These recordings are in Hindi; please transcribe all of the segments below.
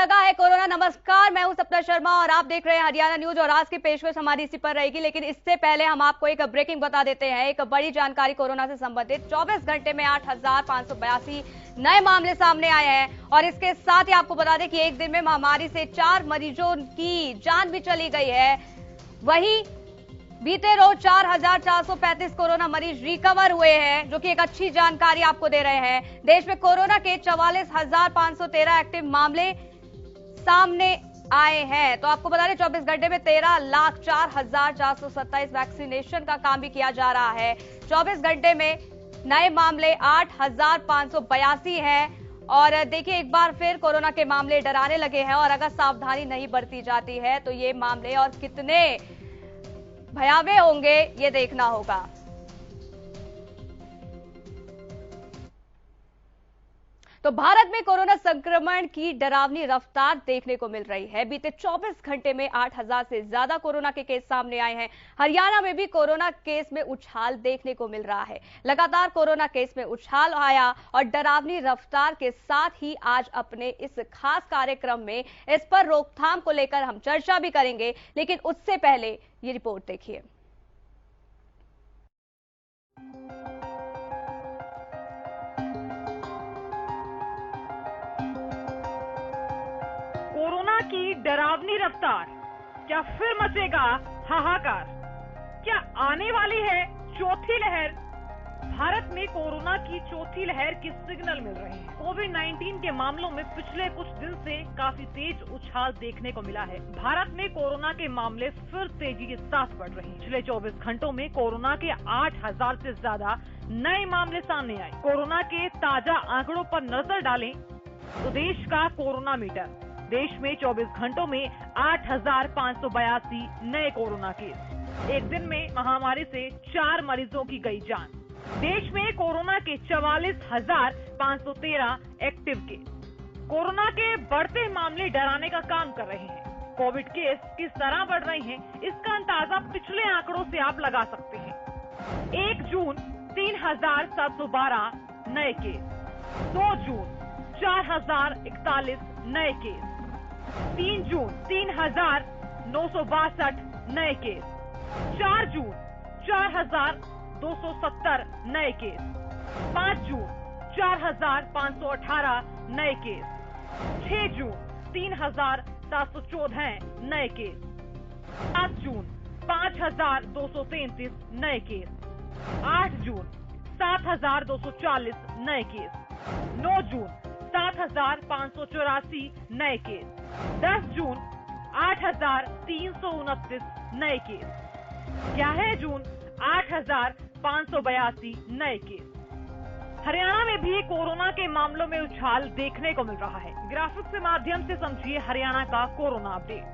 लगा है कोरोना। नमस्कार, मैं हूं सप्ना शर्मा और आप देख रहे हैं हरियाणा न्यूज और आज की पेशकश हमारी इसी पर रहेगी। लेकिन इससे पहले हम आपको एक ब्रेकिंग बता देते हैं, एक बड़ी जानकारी कोरोना से संबंधित। 24 घंटे में 8,582 नए मामले सामने आए हैं और इसके साथ ही आपको बता दें कि एक दिन में महामारी से 4 मरीजों की जान भी चली गई है। वहीं बीते रोज 4,435 कोरोना मरीज रिकवर हुए हैं, जो कि एक अच्छी जानकारी आपको दे रहे हैं। देश में कोरोना के 44,513 एक्टिव मामले सामने आए हैं। तो आपको बता दें 24 घंटे में 13,04,427 वैक्सीनेशन का काम भी किया जा रहा है। 24 घंटे में नए मामले 8,582 हैं। और देखिए, एक बार फिर कोरोना के मामले डराने लगे हैं और अगर सावधानी नहीं बरती जाती है तो ये मामले और कितने भयावह होंगे ये देखना होगा। तो भारत में कोरोना संक्रमण की डरावनी रफ्तार देखने को मिल रही है। बीते 24 घंटे में 8,000 से ज्यादा कोरोना के केस सामने आए हैं। हरियाणा में भी कोरोना केस में उछाल देखने को मिल रहा है। लगातार कोरोना केस में उछाल आया और डरावनी रफ्तार के साथ ही आज अपने इस खास कार्यक्रम में इस पर रोकथाम को लेकर हम चर्चा भी करेंगे। लेकिन उससे पहले ये रिपोर्ट देखिए। कोरोना की डरावनी रफ्तार, क्या फिर मचेगा हाहाकार? क्या आने वाली है चौथी लहर? भारत में कोरोना की चौथी लहर के सिग्नल मिल रहे हैं। कोविड-19 के मामलों में पिछले कुछ दिन से काफी तेज उछाल देखने को मिला है। भारत में कोरोना के मामले फिर तेजी के साथ बढ़ रहे हैं। पिछले 24 घंटों में कोरोना के 8,000 से ज्यादा नए मामले सामने आए। कोरोना के ताजा आंकड़ों पर नजर डालें तो देश का कोरोना मीटर, देश में 24 घंटों में 8,582 नए कोरोना केस। एक दिन में महामारी से 4 मरीजों की गई जान। देश में कोरोना के 44,513 एक्टिव केस। कोरोना के बढ़ते मामले डराने का काम कर रहे हैं। कोविड केस किस तरह बढ़ रहे हैं, इसका अंदाजा पिछले आंकड़ों से आप लगा सकते हैं। 1 जून 3,712 नए केस, 2 जून 4,041 नए केस, 3 जून 3,962 नए केस, 4 जून 4,270 नए केस, 5 जून 4,518 नए केस, 6 जून 3,714 नए केस, 7 जून 5,233 नए केस, 8 जून 7,240 नए केस, 9 जून 7,584 नए केस, 10 जून 8,329 नए केस, 11 जून 8,582 नए केस। हरियाणा में भी कोरोना के मामलों में उछाल देखने को मिल रहा है। ग्राफिक्स के माध्यम से समझिए हरियाणा का कोरोना अपडेट।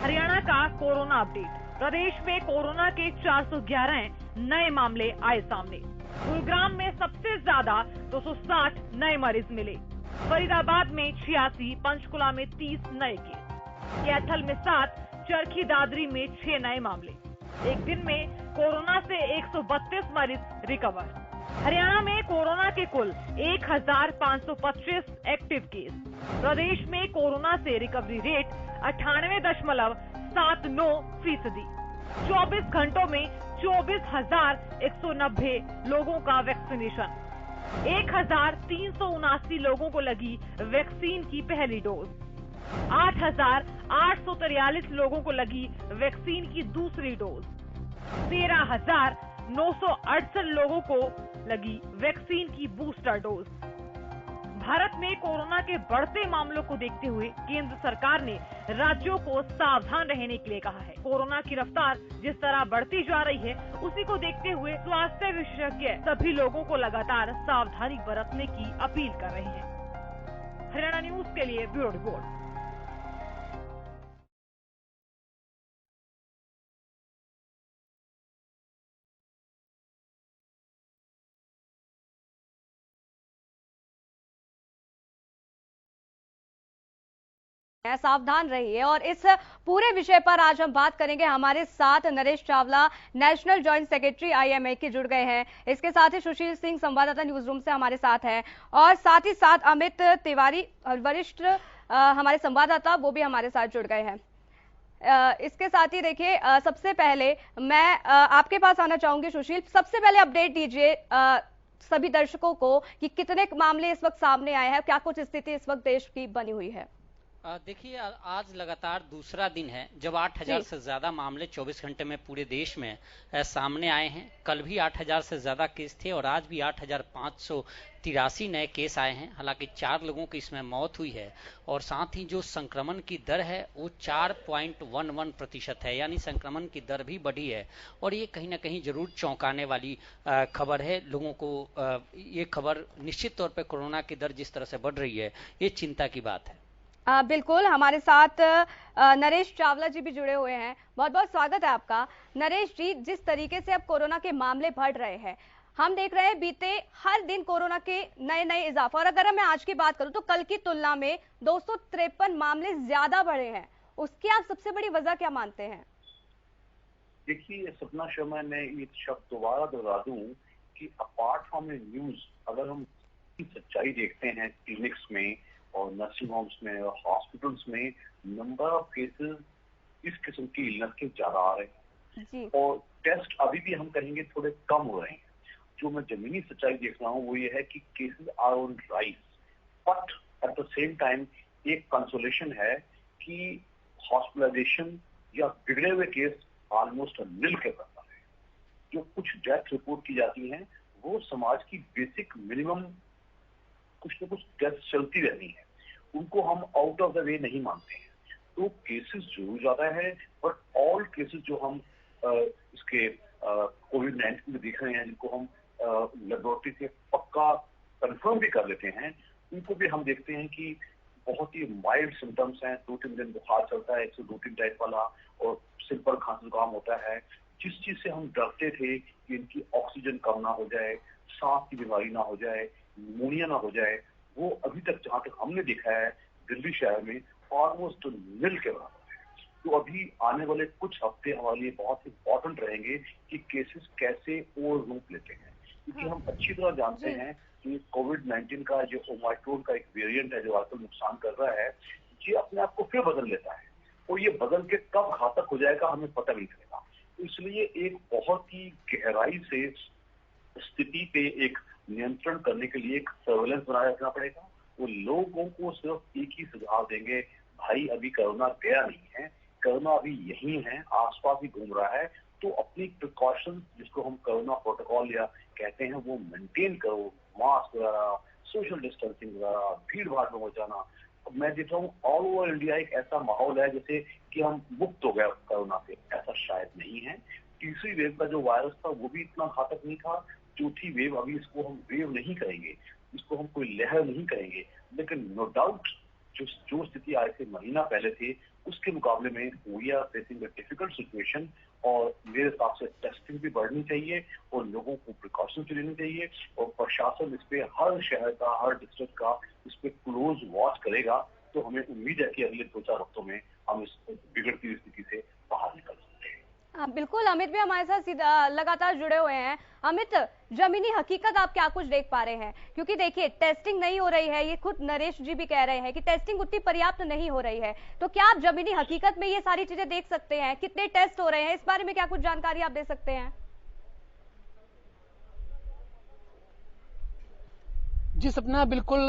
हरियाणा का कोरोना अपडेट। प्रदेश में कोरोना के 411 नए मामले आए सामने। गुरुग्राम में सबसे ज्यादा 260 नए मरीज मिले। फरीदाबाद में 86, पंचकुला में 30 नए केस, कैथल में 7, चरखी दादरी में 6 नए मामले। एक दिन में कोरोना से 132 मरीज रिकवर। हरियाणा में कोरोना के कुल 1,525 एक्टिव केस। प्रदेश में कोरोना से रिकवरी रेट 98.79%। 24 घंटों में 24,190 लोगों का वैक्सीनेशन। 1,379 लोगों को लगी वैक्सीन की पहली डोज। 8,843 लोगों को लगी वैक्सीन की दूसरी डोज। 13,968 लोगों को लगी वैक्सीन की बूस्टर डोज। भारत में कोरोना के बढ़ते मामलों को देखते हुए केंद्र सरकार ने राज्यों को सावधान रहने के लिए कहा है। कोरोना की रफ्तार जिस तरह बढ़ती जा रही है, उसी को देखते हुए स्वास्थ्य विशेषज्ञ सभी लोगों को लगातार सावधानी बरतने की अपील कर रहे हैं। हरियाणा न्यूज के लिए ब्यूरो रिपोर्ट। सावधान रहिए और इस पूरे विषय पर आज हम बात करेंगे। हमारे साथ Naresh Chawla, national joint secretary IMA के जुड़ गए हैं। इसके साथ ही सुशील सिंह, संवाददाता न्यूज रूम से हमारे साथ हैं और साथ ही साथ अमित तिवारी, वरिष्ठ हमारे संवाददाता वो भी हमारे साथ जुड़ गए हैं। इसके साथ ही देखिए, सबसे पहले मैं आपके पास आना चाहूंगी सुशील। सबसे पहले अपडेट दीजिए सभी दर्शकों को कि कितने मामले इस वक्त सामने आए हैं, क्या कुछ स्थिति इस वक्त देश की बनी हुई है। देखिए, आज लगातार दूसरा दिन है जब 8000 से ज्यादा मामले 24 घंटे में पूरे देश में सामने आए हैं। कल भी 8000 से ज्यादा केस थे और आज भी 8583 नए केस आए हैं। हालांकि 4 लोगों की इसमें मौत हुई है और साथ ही जो संक्रमण की दर है वो 4.11% है, यानी संक्रमण की दर भी बढ़ी है। और ये कहीं ना कहीं जरूर चौंकाने वाली खबर है लोगों को। ये खबर निश्चित तौर पर कोरोना की दर जिस तरह से बढ़ रही है, ये चिंता की बात है। बिल्कुल, हमारे साथ नरेश चावला जी भी जुड़े हुए हैं। बहुत बहुत स्वागत है आपका। नरेश जी, जिस तरीके से अब कोरोना के मामले बढ़ रहे हैं, हम देख रहे हैं बीते हर दिन कोरोना के नए नए इजाफा, और अगर मैं आज की बात करूं तो कल की तुलना में 253 मामले ज्यादा बढ़े हैं। उसकी आप सबसे बड़ी वजह क्या मानते हैं? देखिए सपना शर्मा, मैं ये शब्द दोबारा दोहरा दूं कि अपार्ट फ्रॉम ए न्यूज, अगर हम सच्चाई देखते हैं क्लिनिक्स में और नर्सिंग होम्स में और हॉस्पिटल्स में, नंबर ऑफ केसेस इस किस्म की इलनेस के ज्यादा आ रहे हैं और टेस्ट अभी भी हम कहेंगे थोड़े कम हो रहे हैं। जो मैं जमीनी सच्चाई देख रहा हूँ वो ये है कि cases are on rise, but at the same time एक कंसोलेशन है कि हॉस्पिटलाइजेशन या बिगड़े हुए केस ऑलमोस्ट नील के बराबर है। जो कुछ डेथ रिपोर्ट की जाती हैं वो समाज की बेसिक मिनिमम कुछ न कुछ डेथ चलती रहती है, उनको हम आउट ऑफ द वे नहीं मानते हैं। तो केसेस जरूर ज्यादा है, बट ऑल केसेस जो हम इसके कोविड-19 में देख रहे हैं, जिनको हम लेबोरेटरी से पक्का कंफर्म भी कर लेते हैं, उनको भी हम देखते हैं कि बहुत ही माइल्ड सिम्टम्स हैं। 2-3 दिन बुखार चलता है 102-3 टाइप वाला, और सिंपल खांसी जुकाम होता है। जिस चीज से हम डरते थे कि इनकी ऑक्सीजन कम ना हो जाए, सांस की बीमारी ना हो जाए, निमोनिया ना हो जाए, वो अभी तक जहां तक हमने देखा है दिल्ली शहर में ऑलमोस्ट नील के बराबर है। तो अभी आने वाले कुछ हफ्ते हमारे लिए बहुत इंपॉर्टेंट रहेंगे कि केसेस कैसे और रूप लेते हैं, क्योंकि हम अच्छी तरह जानते हैं कि कोविड-19 का जो ओमाइक्रोन का एक वेरिएंट है जो आजकल नुकसान कर रहा है, ये अपने आप को फिर बदल लेता है और ये बदल के कब घातक हो जाएगा हमें पता नहीं चलेगा। इसलिए एक बहुत ही गहराई से स्थिति पे एक नियंत्रण करने के लिए एक सर्वेलेंस बनाए रखना पड़ेगा। वो लोगों को सिर्फ एक ही सुझाव देंगे, भाई अभी कोरोना गया नहीं है, कोरोना अभी यहीं है, आसपास ही घूम रहा है, तो अपनी प्रिकॉशन जिसको हम कोरोना प्रोटोकॉल या कहते हैं वो मेंटेन करो। मास्क वगैरह, सोशल डिस्टेंसिंग वगैरह, भीड़ भाड़ में हो जाना। मैं देख रहा हूँ ऑल ओवर इंडिया एक ऐसा माहौल है जैसे कि हम मुक्त हो गए कोरोना से, ऐसा शायद नहीं है। तीसरी वेव का जो वायरस था वो भी इतना घातक नहीं था। चौथी वेव, अभी इसको हम वेव नहीं कहेंगे, इसको हम कोई लहर नहीं कहेंगे, लेकिन नो डाउट जो स्थिति आज से महीना पहले थे उसके मुकाबले में we are facing a difficult situation. और मेरे हिसाब से टेस्टिंग भी बढ़नी चाहिए और लोगों को प्रिकॉशन भी लेनी चाहिए, और प्रशासन इस पे, हर शहर का, हर डिस्ट्रिक्ट का इस पे क्लोज वॉच करेगा। तो हमें उम्मीद है कि अगले 2-4 हफ्तों में हम इस बिगड़ती स्थिति से बाहर निकल सकते हैं। बिल्कुल, अमित भी हमारे साथ लगातार जुड़े हुए हैं। अमित, जमीनी हकीकत आप क्या कुछ देख पा रहे हैं? क्योंकि देखिए टेस्टिंग नहीं हो रही है, ये खुद नरेश जी भी कह रहे हैं कि टेस्टिंग उतनी पर्याप्त नहीं हो रही है। तो क्या आप जमीनी हकीकत में ये सारी चीजें देख सकते हैं? कितने टेस्ट हो रहे हैं, इस बारे में क्या कुछ जानकारी आप दे सकते हैं? जी सपना, बिल्कुल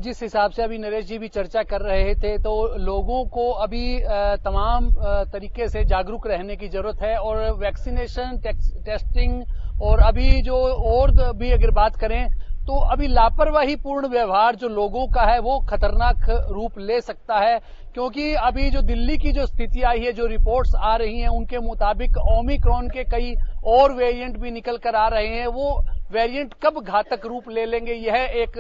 जिस हिसाब से अभी नरेश जी भी चर्चा कर रहे थे, तो लोगों को अभी तमाम तरीके से जागरूक रहने की जरूरत है। और वैक्सीनेशन, टेस्टिंग, और अभी जो और भी अगर बात करें तो अभी लापरवाही पूर्ण व्यवहार जो लोगों का है वो खतरनाक रूप ले सकता है। क्योंकि अभी जो दिल्ली की जो स्थिति आई है, जो रिपोर्ट्स आ रही हैं, उनके मुताबिक ओमिक्रॉन के कई और वेरिएंट भी निकल कर आ रहे हैं। वो वेरिएंट कब घातक रूप ले लेंगे, यह एक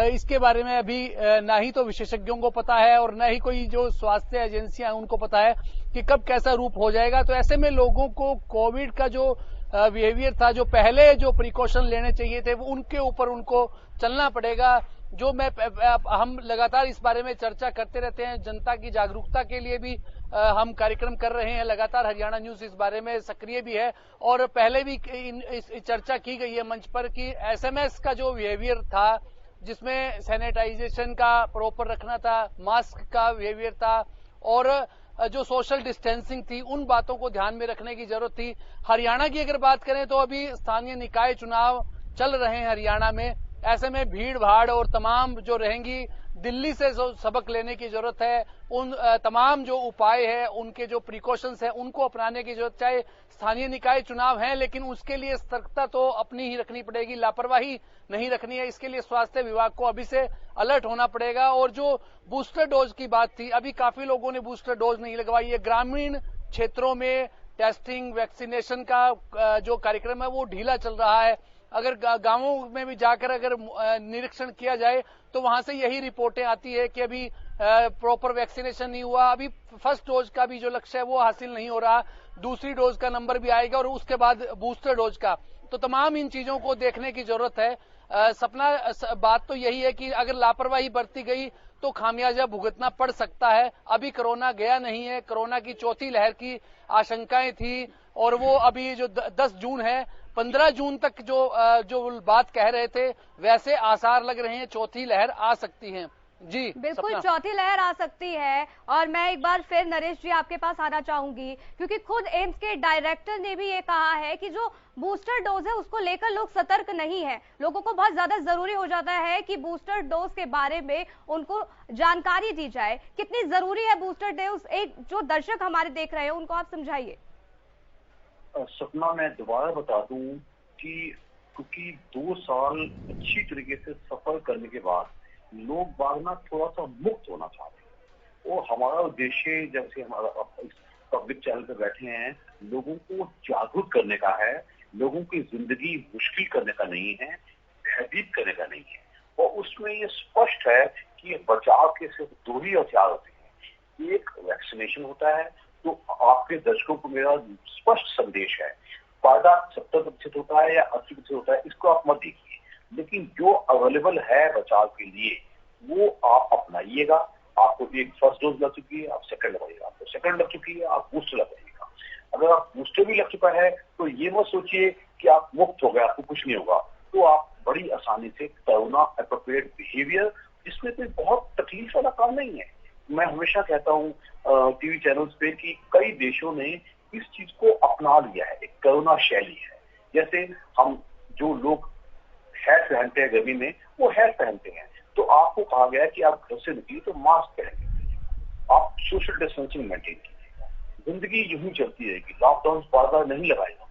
इसके बारे में अभी ना ही तो विशेषज्ञों को पता है और न ही कोई जो स्वास्थ्य एजेंसियां उनको पता है कि कब कैसा रूप हो जाएगा। तो ऐसे में लोगों को कोविड का जो बिहेवियर था, जो पहले जो प्रिकॉशन लेने चाहिए थे, वो उनके ऊपर उनको चलना पड़ेगा। जो हम लगातार इस बारे में चर्चा करते रहते हैं, जनता की जागरूकता के लिए भी हम कार्यक्रम कर रहे हैं। लगातार हरियाणा न्यूज इस बारे में सक्रिय भी है और पहले भी इस चर्चा की गई है मंच पर कि एसएमएस का जो बिहेवियर था जिसमें सैनिटाइजेशन का प्रॉपर रखना था, मास्क का बिहेवियर था और जो सोशल डिस्टेंसिंग थी, उन बातों को ध्यान में रखने की जरूरत थी। हरियाणा की अगर बात करें तो अभी स्थानीय निकाय चुनाव चल रहे हैं हरियाणा में। ऐसे में भीड़ भाड़ और तमाम जो रहेंगी, दिल्ली से जो सबक लेने की जरूरत है, उन तमाम जो उपाय है, उनके जो प्रिकॉशंस है, उनको अपनाने की जरूरत। चाहे स्थानीय निकाय चुनाव है, लेकिन उसके लिए सतर्कता तो अपनी ही रखनी पड़ेगी, लापरवाही नहीं रखनी है। इसके लिए स्वास्थ्य विभाग को अभी से अलर्ट होना पड़ेगा। और जो बूस्टर डोज की बात थी, अभी काफी लोगों ने बूस्टर डोज नहीं लगवाई है। ग्रामीण क्षेत्रों में टेस्टिंग, वैक्सीनेशन का जो कार्यक्रम है वो ढीला चल रहा है। अगर गांवों में भी जाकर अगर निरीक्षण किया जाए तो वहां से यही रिपोर्टें आती है कि अभी प्रॉपर वैक्सीनेशन नहीं हुआ, अभी फर्स्ट डोज का भी जो लक्ष्य है वो हासिल नहीं हो रहा, दूसरी डोज का नंबर भी आएगा और उसके बाद बूस्टर डोज का। तो तमाम इन चीजों को देखने की जरूरत है। सपना बात तो यही है कि अगर लापरवाही बरती गई तो खामियाजा भुगतना पड़ सकता है। अभी कोरोना गया नहीं है, कोरोना की चौथी लहर की आशंकाएं थी और वो अभी जो 10 जून है, 15 जून तक जो बात कह रहे थे, वैसे आसार लग रहे हैं चौथी लहर आ सकती है। जी बिल्कुल, चौथी लहर आ सकती है। और मैं एक बार फिर नरेश जी आपके पास आना चाहूंगी, क्योंकि खुद एम्स के डायरेक्टर ने भी ये कहा है कि जो बूस्टर डोज है उसको लेकर लोग सतर्क नहीं है। लोगों को बहुत ज्यादा जरूरी हो जाता है कि बूस्टर डोज के बारे में उनको जानकारी दी जाए। कितनी जरूरी है बूस्टर डोज, एक जो दर्शक हमारे देख रहे हैं उनको आप समझाइए। सपना, मैं दोबारा बता दूं कि क्योंकि 2 साल अच्छी तरीके से सफर करने के बाद लोग बागना थोड़ा सा मुक्त होना चाहते हैं। और हमारा उद्देश्य, जैसे हमारा पब्लिक चैनल पे बैठे हैं, लोगों को जागरूक करने का है, लोगों की जिंदगी मुश्किल करने का नहीं है, भयभीत करने का नहीं है। और उसमें ये स्पष्ट है कि बचाव के सिर्फ 2 ही हथियार होते हैं। एक वैक्सीनेशन होता है। तो आपके दर्शकों को मेरा स्पष्ट संदेश है, फायदा 70% होता है या 80% होता है, इसको आप मत देखिए, लेकिन जो अवेलेबल है बचाव के लिए वो आप अपनाइएगा। आपको एक फर्स्ट डोज लग चुकी है, आप सेकंड लगाइएगा, आपको सेकंड लग चुकी है, आप बूस्टर लगाइएगा। अगर आप बूस्टर भी लग चुका है तो ये मत सोचिए कि आप मुक्त हो गए, आपको कुछ नहीं होगा। तो आप बड़ी आसानी से कोरोना एप्रोप्रिएट बिहेवियर, जिसमें कोई बहुत तकलीफ वाला काम नहीं है। मैं हमेशा कहता हूँ टीवी चैनल्स पे कि कई देशों ने इस चीज को अपना लिया है, एक कोरोना शैली है। जैसे हम जो लोग हैट पहनते हैं गर्मी में, वो हैट पहनते हैं। तो आपको कहा गया है कि आप घर से निकलिए तो मास्क पहन के, आप सोशल डिस्टेंसिंग मेंटेन कीजिएगा। जिंदगी यूं ही चलती रहेगी, लॉकडाउन बार-बार नहीं लगाएगा।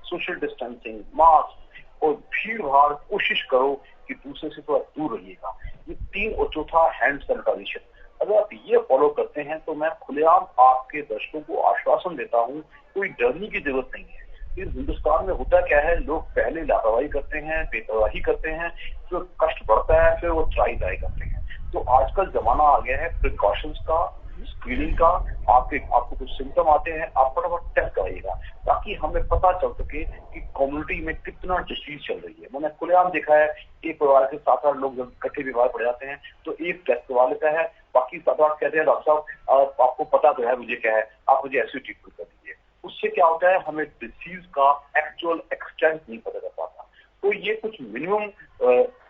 सोशल डिस्टेंसिंग, मास्क और भीड़ भाड़, कोशिश करो कि दूसरे से थोड़ा दूर रहिएगा। ये 3 और चौथा हैंड सैनिटाइजेशन, अगर आप ये फॉलो करते हैं तो मैं खुलेआम आपके दर्शकों को आश्वासन देता हूँ, कोई डरने की जरूरत नहीं है। इस हिंदुस्तान में होता क्या है, लोग पहले लापरवाही करते हैं, बेपरवाही करते हैं, फिर कष्ट बढ़ता है, फिर वो ट्राई करते हैं। तो आजकल जमाना आ गया है प्रिकॉशंस का, स्क्रीनिंग का। आपको कुछ सिम्टम आते हैं, आप फटाफट टेस्ट कराइएगा, ताकि हमें पता चल सके कि कम्युनिटी में कितना डिसीज चल रही है। मैंने खुलेआम देखा है, एक परिवार के 7-8 लोग जब इकट्ठे बीमार पड़ जाते हैं तो एक टेस्ट करवा लेता है, बाकी 7-8 कहते हैं डॉक्टर साहब आपको पता तो है मुझे क्या है, आप मुझे ऐसी ट्रीटमेंट कर दीजिए। उससे क्या होता है, हमें डिसीज का एक्चुअल एक्सटेंट नहीं पता चल पाता। तो ये कुछ मिनिमम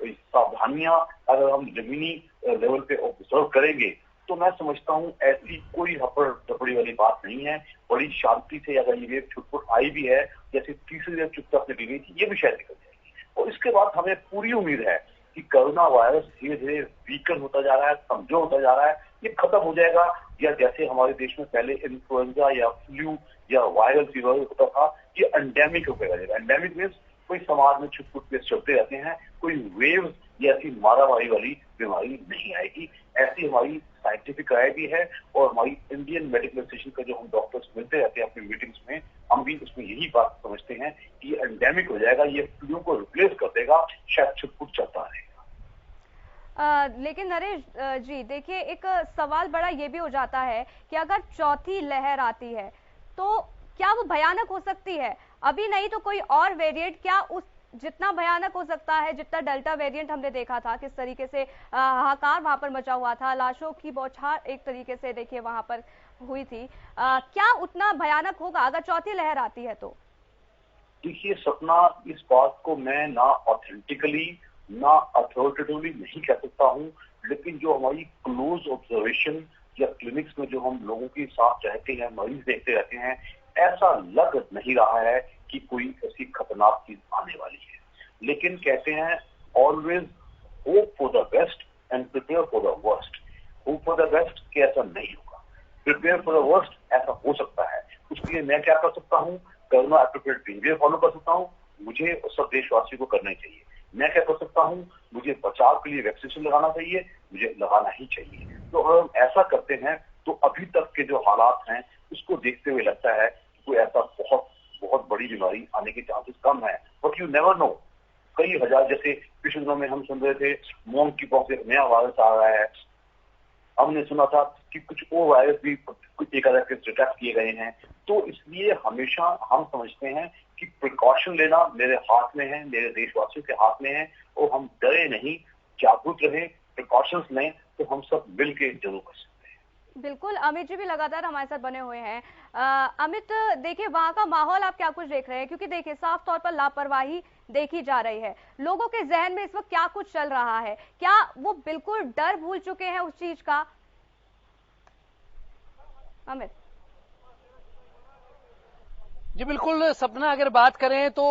सावधानियां अगर हम जमीनी लेवल पे ऑब्जर्व करेंगे तो मैं समझता हूँ ऐसी कोई हपड़ टपड़ी वाली बात नहीं है। बड़ी शांति से अगर ये वेव छुटपुट आई भी है, जैसे तीसरी वेव चुपचाप निकल गई थी, ये भी शायद निकल जाएगी। और इसके बाद हमें पूरी उम्मीद है कि कोरोना वायरस धीरे धीरे वीकन होता जा रहा है, कमजोर होता जा रहा है, ये खत्म हो जाएगा। या जैसे हमारे देश में पहले इन्फ्लुएंजा या फ्लू या वायरल फीवर होता था, ये एंडेमिक हो गया। एंडेमिक मीन्स कोई समाज में छुटपुट केस चलते रहते हैं, कोई वेव्स या ऐसी मारामारी वाली बीमारी नहीं आएगी। ऐसी हमारी साइंटिफिक राय भी है और हमारी इंडियन मेडिकल एसोसिएशन का जो हम डॉक्टर्स मिलते रहते हैं अपनी मीटिंग्स में, हम भी उसमें यही बात समझते हैं कि ये एंडेमिक हो जाएगा, ये फ्लू को रिप्लेस कर देगा, शायद छुटपुट चलता रहेगा। लेकिन नरेश जी देखिए, एक सवाल बड़ा ये भी हो जाता है कि अगर चौथी लहर आती है तो क्या वो भयानक हो सकती है? अभी नहीं तो कोई और वेरिएंट क्या उस जितना भयानक हो सकता है जितना डेल्टा वेरिएंट हमने देखा था, किस तरीके से हाहाकार वहां पर मचा हुआ था, लाशों की बौछार एक तरीके से देखिए वहां पर हुई थी, क्या उतना भयानक होगा अगर चौथी लहर आती है तो? देखिए सपना, इस बात को मैं ना ऑथेंटिकली ना अथॉरिटेटिवली नहीं कह सकता हूँ, लेकिन जो हमारी क्लोज ऑब्जर्वेशन या क्लिनिक्स में जो हम लोगों के साथ रहते हैं, मरीज देखते रहते हैं, ऐसा लग नहीं रहा है कि कोई ऐसी खतरनाक चीज आने वाली है। लेकिन कहते हैं always hope for the best and prepare for the worst. Hope for the best कि ऐसा नहीं होगा, प्रिपेयर फॉर द वर्स्ट ऐसा हो सकता है। उसके लिए मैं क्या कर सकता हूँ? कोरोना एप्रोप्रिएट बिहेवियर फॉलो कर सकता हूँ, मुझे और सब देशवासियों को करना ही चाहिए। मैं क्या कर सकता हूँ? मुझे बचाव के लिए वैक्सीनेशन लगाना चाहिए, मुझे लगाना ही चाहिए। तो अगर हम ऐसा करते हैं तो अभी तक के जो हालात हैं उसको देखते हुए लगता है कि कोई ऐसा बहुत बड़ी बीमारी आने के चांसेस कम है। बट यू नेवर नो, कई हजार, जैसे पिछले दिनों में हम सुन रहे थे मोंकी पॉक्स एक नया वायरस आ रहा है, हमने सुना था कि कुछ और वायरस भी कुछ एक अलग डिटेक्ट किए गए हैं। तो इसलिए हमेशा हम समझते हैं कि प्रिकॉशन लेना मेरे हाथ में है, मेरे देशवासियों के हाथ में है, और हम डरे नहीं, जागरूक रहे, प्रिकॉशंस लें, तो हम सब मिलकर जरूर कर सकते हैं। बिल्कुल, अमित जी भी लगातार हमारे साथ बने हुए हैं। अमित, देखिए वहां का माहौल आप क्या कुछ देख रहे हैं? क्योंकि देखिए साफ तौर पर लापरवाही देखी जा रही है। लोगों के जहन में इस वक्त क्या कुछ चल रहा है? क्या वो बिल्कुल डर भूल चुके हैं उस चीज का? अमित जी बिल्कुल सपना, अगर बात करें तो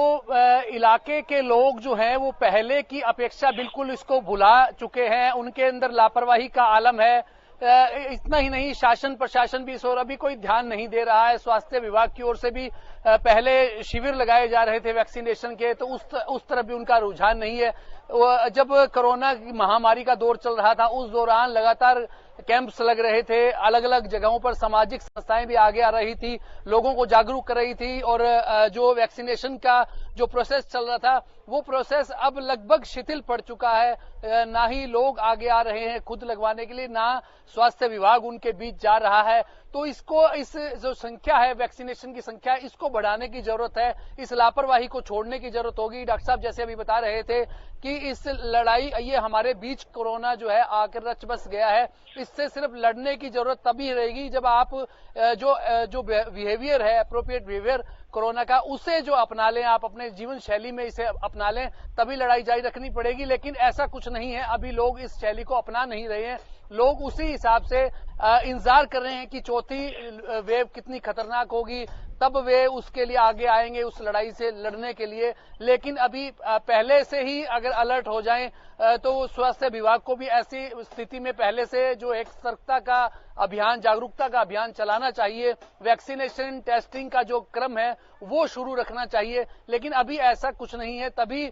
इलाके के लोग जो हैं वो पहले की अपेक्षा बिल्कुल इसको भुला चुके हैं। उनके अंदर लापरवाही का आलम है। इतना ही नहीं, शासन प्रशासन भी इस ओर अभी कोई ध्यान नहीं दे रहा है। स्वास्थ्य विभाग की ओर से भी पहले शिविर लगाए जा रहे थे वैक्सीनेशन के, तो उस तरफ भी उनका रुझान नहीं है। जब कोरोना की महामारी का दौर चल रहा था उस दौरान लगातार कैंप्स लग रहे थे, अलग अलग जगहों पर सामाजिक संस्थाएं भी आगे आ रही थी, लोगों को जागरूक कर रही थी, और जो वैक्सीनेशन का जो प्रोसेस चल रहा था वो प्रोसेस अब लगभग शिथिल पड़ चुका है। ना ही लोग आगे आ रहे हैं खुद लगवाने के लिए, ना स्वास्थ्य विभाग उनके बीच जा रहा है। तो इस जो संख्या है, वैक्सीनेशन की संख्या, इसको बढ़ाने की जरूरत है। इस लापरवाही को छोड़ने की जरूरत होगी। डॉक्टर साहब जैसे अभी बता रहे थे कि इस लड़ाई, ये हमारे बीच कोरोना जो है आकर रच बस गया है, इससे सिर्फ लड़ने की जरूरत तभी रहेगी जब आप जो बिहेवियर है, अप्रोप्रिएट बिहेवियर कोरोना का, उसे जो अपना लें, आप अपने जीवन शैली में इसे अपना लें, तभी लड़ाई जारी रखनी पड़ेगी। लेकिन ऐसा कुछ नहीं है, अभी लोग इस शैली को अपना नहीं रहे हैं। लोग उसी हिसाब से इंतजार कर रहे हैं कि चौथी वेव कितनी खतरनाक होगी, तब वे उसके लिए आगे आएंगे, उस लड़ाई से लड़ने के लिए। लेकिन अभी पहले से ही अगर अलर्ट हो जाएं तो स्वास्थ्य विभाग को भी ऐसी स्थिति में पहले से जो एक सतर्कता का अभियान, जागरूकता का अभियान चलाना चाहिए। वैक्सीनेशन टेस्टिंग का जो क्रम है वो शुरू रखना चाहिए। लेकिन अभी ऐसा कुछ नहीं है, तभी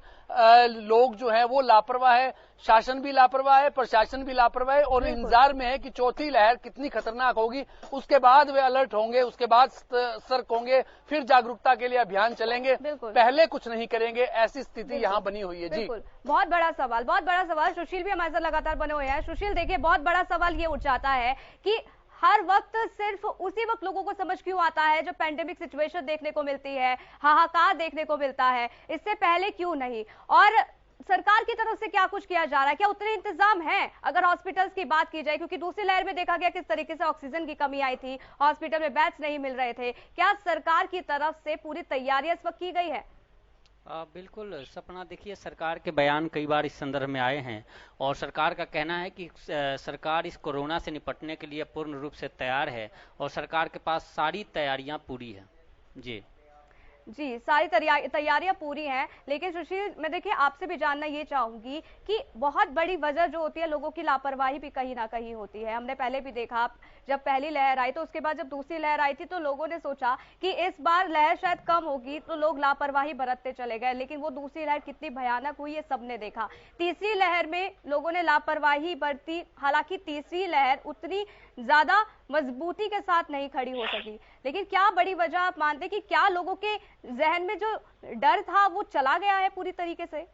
लोग जो है वो लापरवाह है, शासन भी लापरवाह है, प्रशासन भी लापरवाह है, और इंतजार में है कि चौथी लहर कितनी खतरनाक होगी, उसके बाद वे अलर्ट होंगे, उसके बाद सतर्क होंगे, फिर जागरूकता के लिए अभियान चलेंगे। पहले कुछ नहीं करेंगे, ऐसी स्थिति यहाँ बनी हुई है। जी बहुत बड़ा सवाल। सुशील भी हमारे साथ लगातार बने हुए हैं। सुशील, देखिए बहुत बड़ा सवाल ये उठ जाता है कि हर वक्त सिर्फ उसी वक्त लोगों को समझ क्यों आता है जब पेंडेमिक सिचुएशन देखने को मिलती है, हाहाकार देखने को मिलता है, इससे पहले क्यों नहीं? और सरकार की तरफ से क्या कुछ किया जा रहा है? क्या उतने इंतजाम हैं अगर हॉस्पिटल्स की बात की जाए? क्योंकि दूसरी लहर में देखा गया किस तरीके से ऑक्सीजन की कमी आई थी, हॉस्पिटल में बेड्स नहीं मिल रहे थे। क्या सरकार की तरफ से पूरी तैयारियां इस वक्त की गई है? बिल्कुल सपना, देखिए सरकार के बयान कई बार इस संदर्भ में आए हैं, और सरकार का कहना है कि सरकार इस कोरोना से निपटने के लिए पूर्ण रूप से तैयार है, और सरकार के पास सारी तैयारियां पूरी है। जी, सारी तैयारियां पूरी हैं। लेकिन सुशील, मैं देखिए आपसे भी जानना ये चाहूंगी कि बहुत बड़ी वजह जो होती है लोगों की लापरवाही भी कहीं ना कहीं होती है। हमने पहले भी देखा, जब पहली लहर आई तो उसके बाद जब दूसरी लहर आई थी तो लोगों ने सोचा कि इस बार लहर शायद कम होगी, तो लोग लापरवाही बरतते चले गए। लेकिन वो दूसरी लहर कितनी भयानक हुई ये सबने देखा। तीसरी लहर में लोगों ने लापरवाही बरती, हालांकि तीसरी लहर उतनी ज्यादा मजबूती के साथ नहीं खड़ी हो सकी। लेकिन क्या बड़ी वजह आप मानते कि क्या लोगों के जहन में जो डर था वो चला गया है पूरी तरीके से?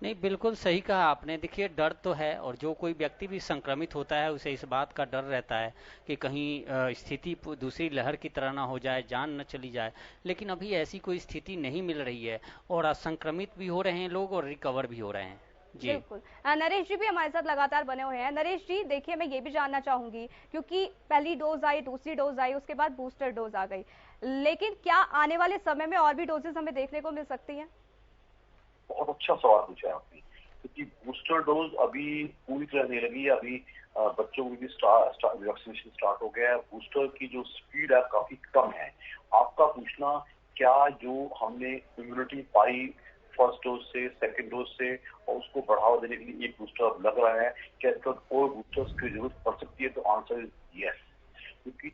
नहीं, बिल्कुल सही कहा आपने। देखिए डर तो है, और जो कोई व्यक्ति भी संक्रमित होता है उसे इस बात का डर रहता है कि कहीं स्थिति दूसरी लहर की तरह ना हो जाए, जान न चली जाए। लेकिन अभी ऐसी कोई स्थिति नहीं मिल रही है, और संक्रमित भी हो रहे हैं लोग और रिकवर भी हो रहे हैं। जी बिल्कुल। नरेश जी भी हमारे साथ लगातार बने हुए हैं। नरेश जी, देखिए मैं ये भी जानना चाहूंगी, क्योंकि पहली डोज आई, दूसरी डोज आई, उसके बाद बूस्टर डोज आ गई, लेकिन क्या आने वाले समय में और भी डोजेस हमें देखने को मिल सकती हैं? बहुत अच्छा सवाल पूछा आपने। क्योंकि बूस्टर डोज अभी पूरी तरह नहीं लगी है। अभी बच्चों को भी वैक्सीनेशन स्टार्ट हो गया है। बूस्टर की जो स्पीड है काफी कम है। आपका पूछना, क्या जो हमने इम्यूनिटी पाई फर्स्ट डोज से, सेकंड डोज से, और उसको बढ़ावा देने के लिए एक बूस्टर लग रहा है, क्या इसका और बूस्टर्स की जरूरत पड़ सकती है? तो आंसर इज यस, क्योंकि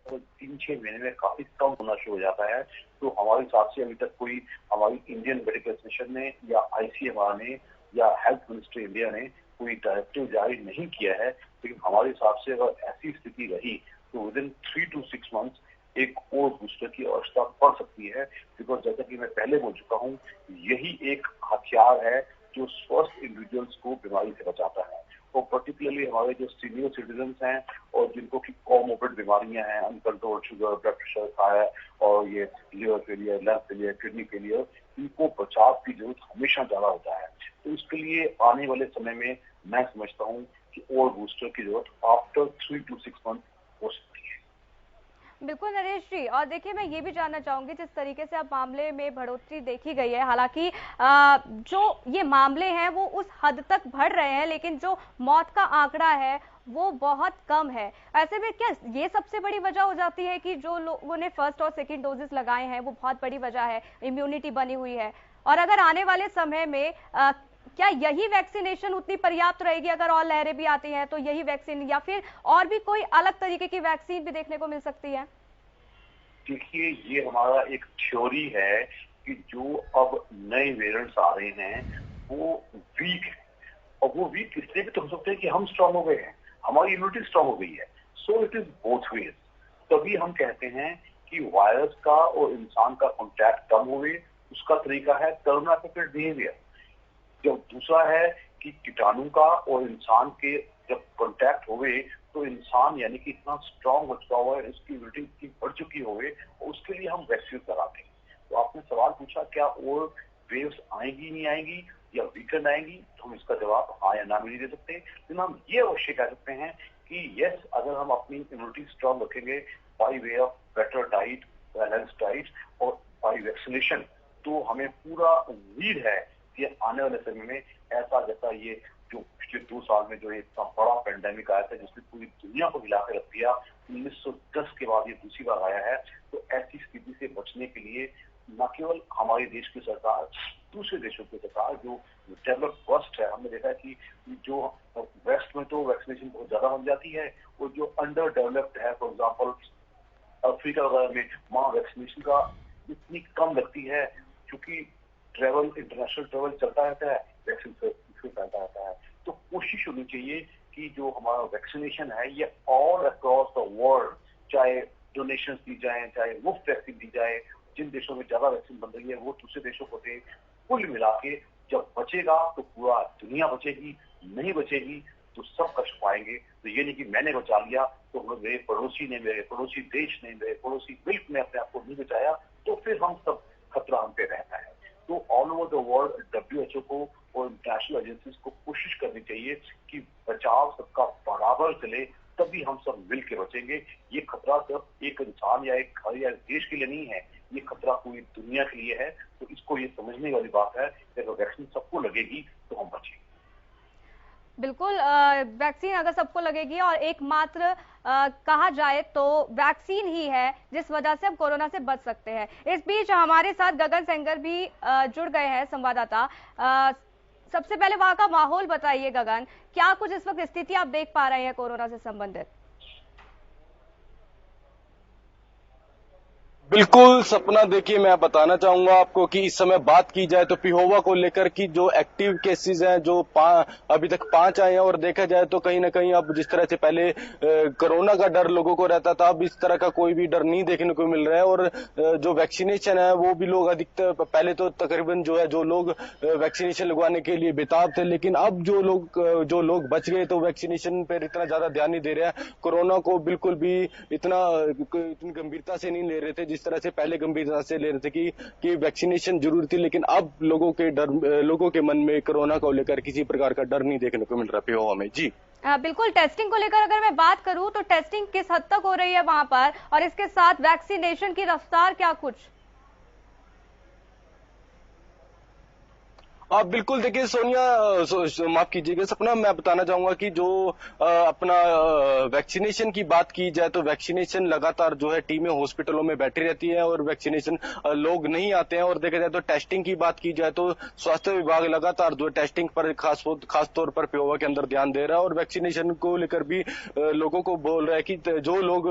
3-6 महीने में काफी कम होना शुरू हो जाता है। तो हमारे हिसाब से अभी तक कोई हमारी इंडियन मेडिकल एसोसिएशन ने या ICMR ने या हेल्थ मिनिस्ट्री इंडिया ने कोई डायरेक्टिव जारी नहीं किया है। लेकिन हमारे हिसाब से अगर ऐसी स्थिति रही तो विद इन 3 to 6 months एक और बूस्टर की आवश्यकता पड़ सकती है। बिकॉज जैसा कि मैं पहले बोल चुका हूँ, यही एक हथियार है जो स्वस्थ इंडिविजुअल्स को बीमारी से बचाता है। और पर्टिकुलरली हमारे जो सीनियर सिटीजन हैं और जिनको की कोमोर्बिड बीमारियां हैं, uncontrolled sugar, blood pressure, thyroid और ये liver failure, lung failure, kidney failure, इनको बचाव की जरूरत हमेशा ज्यादा होता है। तो इसके लिए आने वाले समय में मैं समझता हूँ कि और बूस्टर की जरूरत आफ्टर 3 to 6 months हो सकती है। बिल्कुल नरेश जी, और देखिए मैं ये भी जानना चाहूंगी, जिस तरीके से अब मामले में बढ़ोतरी देखी गई है, हालांकि जो ये मामले हैं वो उस हद तक बढ़ रहे हैं, लेकिन जो मौत का आंकड़ा है वो बहुत कम है। ऐसे में क्या ये सबसे बड़ी वजह हो जाती है कि जो लोगों ने फर्स्ट और सेकंड डोजेस लगाए हैं वो बहुत बड़ी वजह है, इम्यूनिटी बनी हुई है? और अगर आने वाले समय में क्या यही वैक्सीनेशन उतनी पर्याप्त रहेगी अगर और लहरें भी आती हैं, तो यही वैक्सीन या फिर और भी कोई अलग तरीके की वैक्सीन भी देखने को मिल सकती है? देखिए, ये हमारा एक थ्योरी है कि जो अब नए वेरिएंट्स आ रहे हैं वो वीक है, और वो वीक इसलिए भी तो हो सकते हैं कि हम स्ट्रांग हो गए हैं, हमारी इम्यूनिटी स्ट्रांग हो गई है। So it is both ways. तभी हम कहते हैं कि वायरस का और इंसान का कॉन्टैक्ट कम हुए, उसका तरीका है कोरोना अफेक्टेड बिहेवियर। जब दूसरा है कि कीटाणु का और इंसान के जब कॉन्टैक्ट हुए तो इंसान यानी कि इतना स्ट्रांग हो चुका हुआ है, इसकी इम्यूनिटी इतनी बढ़ चुकी होवे, उसके लिए हम वैक्सीन लगाते हैं। तो आपने सवाल पूछा क्या और वेव्स आएंगी नहीं आएंगी या वीकेंड आएंगी, तो हम इसका जवाब हाँ या ना भी नहीं दे सकते। लेकिन हम ये अवश्य कह सकते हैं कि यस, अगर हम अपनी इम्यूनिटी स्ट्रांग रखेंगे by way of better diet, balance diet और बाई वैक्सीनेशन, तो हमें पूरा उम्मीद है कि आने वाले समय में ऐसा जैसा ये जो पिछले 2 साल में जो इतना बड़ा पेंडेमिक आया था जिसने पूरी दुनिया को हिला के रख दिया, 1910 के बाद ये दूसरी बार आया है, तो ऐसी स्थिति से बचने के लिए न केवल हमारे देश की सरकार, दूसरे देशों की सरकार जो डेवलप वेस्ट है, हमने देखा है कि जो वेस्ट में तो वैक्सीनेशन बहुत ज्यादा हो जाती है, और जो अंडर डेवलप्ड है, फॉर एग्जाम्पल अफ्रीका वगैरह में, वहाँ वैक्सीनेशन का इतनी कम लगती है क्योंकि ट्रेवल, इंटरनेशनल ट्रेवल चलता रहता है, वैक्सीन फैलता रहता है। तो कोशिश होनी चाहिए कि जो हमारा वैक्सीनेशन है ये ऑल अक्रॉस द वर्ल्ड, चाहे डोनेशन दी जाए, चाहे मुफ्त वैक्सीन दी जाए, जिन देशों में ज्यादा वैक्सीन बन रही है वो दूसरे देशों को दे। कुल मिला के जब बचेगा तो पूरा दुनिया बचेगी, नहीं बचेगी तो सब कष्ट पाएंगे। तो ये नहीं कि मैंने बचा लिया तो मेरे पड़ोसी ने, मेरे पड़ोसी देश ने, मेरे पड़ोसी मुल्क ने अपने आप को नहीं बचाया, तो फिर हम सब खतरा हम पे रहता है। तो all over the world WHO को और इंटरनेशनल एजेंसीज को कोशिश करनी चाहिए कि बचाव सबका बराबर चले, तभी हम सब मिल के बचेंगे। ये खतरा सिर्फ एक इंसान या एक घर या देश के लिए नहीं है, ये खतरा पूरी दुनिया के लिए है। तो इसको ये समझने वाली बात है कि अगर वैक्सीन सबको लगेगी तो हम बचेंगे। बिल्कुल, वैक्सीन अगर सबको लगेगी, और एकमात्र कहा जाए तो वैक्सीन ही है जिस वजह से हम कोरोना से बच सकते हैं। इस बीच हमारे साथ गगन सेंगर भी जुड़ गए हैं, संवाददाता। सबसे पहले वहां का माहौल बताइए गगन, क्या कुछ इस वक्त स्थिति आप देख पा रहे हैं कोरोना से संबंधित? बिल्कुल सपना, देखिए मैं बताना चाहूंगा आपको कि इस समय बात की जाए तो पिहोवा को लेकर की जो एक्टिव केसेस हैं जो अभी तक 5 आए हैं, और देखा जाए तो कहीं ना कहीं अब जिस तरह से पहले कोरोना का डर लोगों को रहता था, अब इस तरह का कोई भी डर नहीं देखने को मिल रहा है। और जो वैक्सीनेशन है वो भी लोग अधिकतर, पहले तो तकरीबन जो लोग वैक्सीनेशन लगवाने के लिए बेताब थे, लेकिन अब जो लोग बच गए तो वैक्सीनेशन पर इतना ज्यादा ध्यान नहीं दे रहे हैं, कोरोना को बिल्कुल भी इतनी गंभीरता से नहीं ले रहे थे जिस तरह से पहले गंभीरता से ले रहे थे कि वैक्सीनेशन जरूरी थी। लेकिन अब लोगों के मन में कोरोना को लेकर किसी प्रकार का डर नहीं देखने को मिल रहा पिहोवा में। जी बिल्कुल, टेस्टिंग को लेकर अगर मैं बात करूं तो टेस्टिंग किस हद तक हो रही है वहां पर, और इसके साथ वैक्सीनेशन की रफ्तार क्या कुछ? आप बिल्कुल देखिए सोनिया, माफ कीजिएगा सपना, मैं बताना चाहूंगा कि जो अपना वैक्सीनेशन की बात की जाए तो वैक्सीनेशन लगातार जो है टीमें हॉस्पिटलों में बैठी रहती है और वैक्सीनेशन लोग नहीं आते हैं। और देखा जाए तो टेस्टिंग की बात की जाए तो स्वास्थ्य विभाग लगातार जो टेस्टिंग पर खास तौर पर पिहोवा के अंदर ध्यान दे रहा है और वैक्सीनेशन को लेकर भी लोगों को बोल रहा है कि जो लोग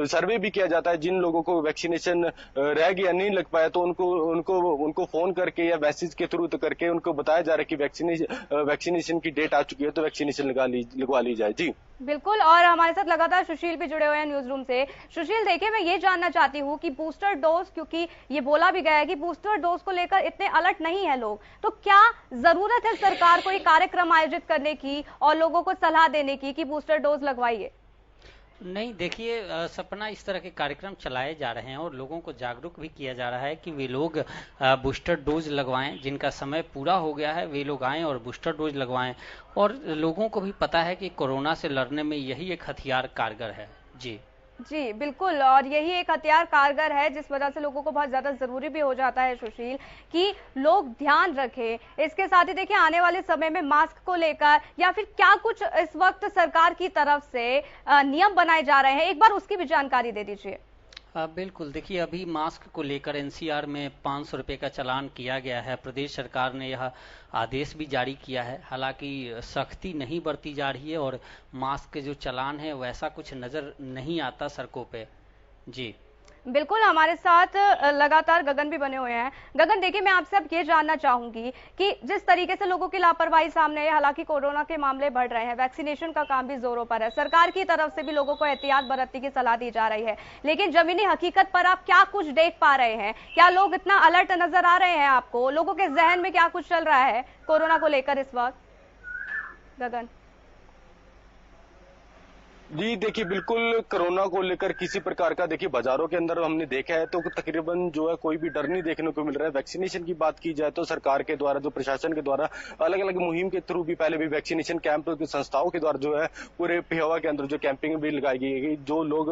सर्वे भी किया जाता है, जिन लोगों को वैक्सीनेशन रह गया नहीं लग पाया तो उनको फोन करके या मैसेज के थ्रू करके उनको बताया जा रहा है कि वैक्सीनेशन की डेट आ चुकी है तो वैक्सीनेशन लगवा ली जाए। जी बिल्कुल, और हमारे साथ लगातार सुशील भी जुड़े हुए हैं न्यूज रूम से। सुशील, देखिए मैं ये जानना चाहती हूँ कि बूस्टर डोज, क्योंकि ये बोला भी गया है कि बूस्टर डोज को लेकर इतने अलर्ट नहीं है लोग, तो क्या जरूरत है सरकार को एक कार्यक्रम आयोजित करने की और लोगों को सलाह देने की कि बूस्टर डोज लगवाइए? नहीं, देखिए सपना, इस तरह के कार्यक्रम चलाए जा रहे हैं और लोगों को जागरूक भी किया जा रहा है कि वे लोग बूस्टर डोज लगवाएं। जिनका समय पूरा हो गया है वे लोग आएं और बूस्टर डोज लगवाएं। और लोगों को भी पता है कि कोरोना से लड़ने में यही एक हथियार कारगर है। जी जी बिल्कुल, और यही एक हथियार कारगर है जिस वजह से लोगों को बहुत ज्यादा जरूरी भी हो जाता है सुशील कि लोग ध्यान रखें। इसके साथ ही देखिए आने वाले समय में मास्क को लेकर या फिर क्या कुछ इस वक्त सरकार की तरफ से नियम बनाए जा रहे हैं, एक बार उसकी भी जानकारी दे दीजिए। बिल्कुल, देखिए अभी मास्क को लेकर एनसीआर में 500 रुपये का चालान किया गया है। प्रदेश सरकार ने यह आदेश भी जारी किया है। हालांकि सख्ती नहीं बरती जा रही है और मास्क के जो चालान है वैसा कुछ नजर नहीं आता सड़कों पे। जी बिल्कुल, हमारे साथ लगातार गगन भी बने हुए हैं। गगन, देखिए मैं आपसे अब ये जानना चाहूंगी कि जिस तरीके से लोगों की लापरवाही सामने है, हालांकि कोरोना के मामले बढ़ रहे हैं, वैक्सीनेशन का काम भी जोरों पर है, सरकार की तरफ से भी लोगों को एहतियात बरतने की सलाह दी जा रही है, लेकिन जमीनी हकीकत पर आप क्या कुछ देख पा रहे हैं? क्या लोग इतना अलर्ट नजर आ रहे हैं आपको? लोगों के जहन में क्या कुछ चल रहा है कोरोना को लेकर इस वक्त? गगन जी देखिए, बिल्कुल कोरोना को लेकर किसी प्रकार का देखिए बाजारों के अंदर हमने देखा है तो तकरीबन जो है कोई भी डर नहीं देखने को मिल रहा है। वैक्सीनेशन की बात की जाए तो सरकार के द्वारा, जो प्रशासन के द्वारा अलग अलग मुहिम के थ्रू भी पहले भी वैक्सीनेशन कैंप संस्थाओं के द्वारा जो है पूरे पिहोवा के अंदर जो कैंपिंग भी लगाई गई, जो लोग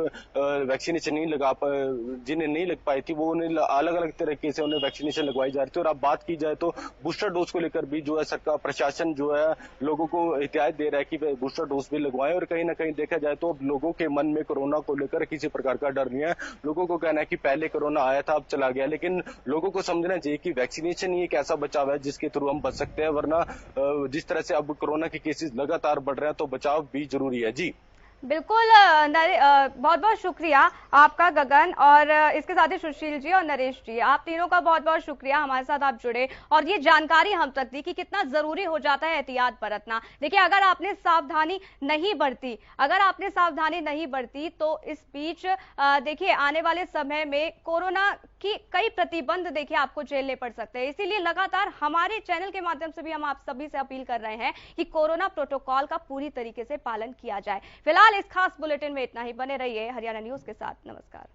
वैक्सीनेशन नहीं लगा पाए, जिन्हें नहीं लग पाई थी, वो उन्हें अलग अलग तरीके से उन्हें वैक्सीनेशन लगवाई जा रही थी। और अब बात की जाए तो बूस्टर डोज को लेकर भी जो है सरकार, प्रशासन जो है लोगों को एहतियात दे रहा है कि बूस्टर डोज भी लगवाएं। और कहीं ना कहीं देखा जाए तो लोगों के मन में कोरोना को लेकर किसी प्रकार का डर नहीं है। लोगों को कहना है कि पहले कोरोना आया था अब चला गया, लेकिन लोगों को समझना चाहिए कि वैक्सीनेशन ही एक ऐसा बचाव है जिसके थ्रू हम बच सकते हैं, वरना जिस तरह से अब कोरोना के केसेस लगातार बढ़ रहे हैं तो बचाव भी जरूरी है। जी बिल्कुल, बहुत बहुत शुक्रिया आपका गगन, और इसके साथ ही सुशील जी और नरेश जी, आप तीनों का बहुत बहुत शुक्रिया, हमारे साथ आप जुड़े और ये जानकारी हम तक दी कि कितना जरूरी हो जाता है एहतियात बरतना। देखिए अगर आपने सावधानी नहीं बरती तो इस बीच देखिए आने वाले समय में कोरोना की कई प्रतिबंध देखिए आपको झेलने पड़ सकते हैं। इसीलिए लगातार हमारे चैनल के माध्यम से भी हम आप सभी से अपील कर रहे हैं कि कोरोना प्रोटोकॉल का पूरी तरीके से पालन किया जाए। फिलहाल इस खास बुलेटिन में इतना ही। बने रहिए हरियाणा न्यूज के साथ। नमस्कार।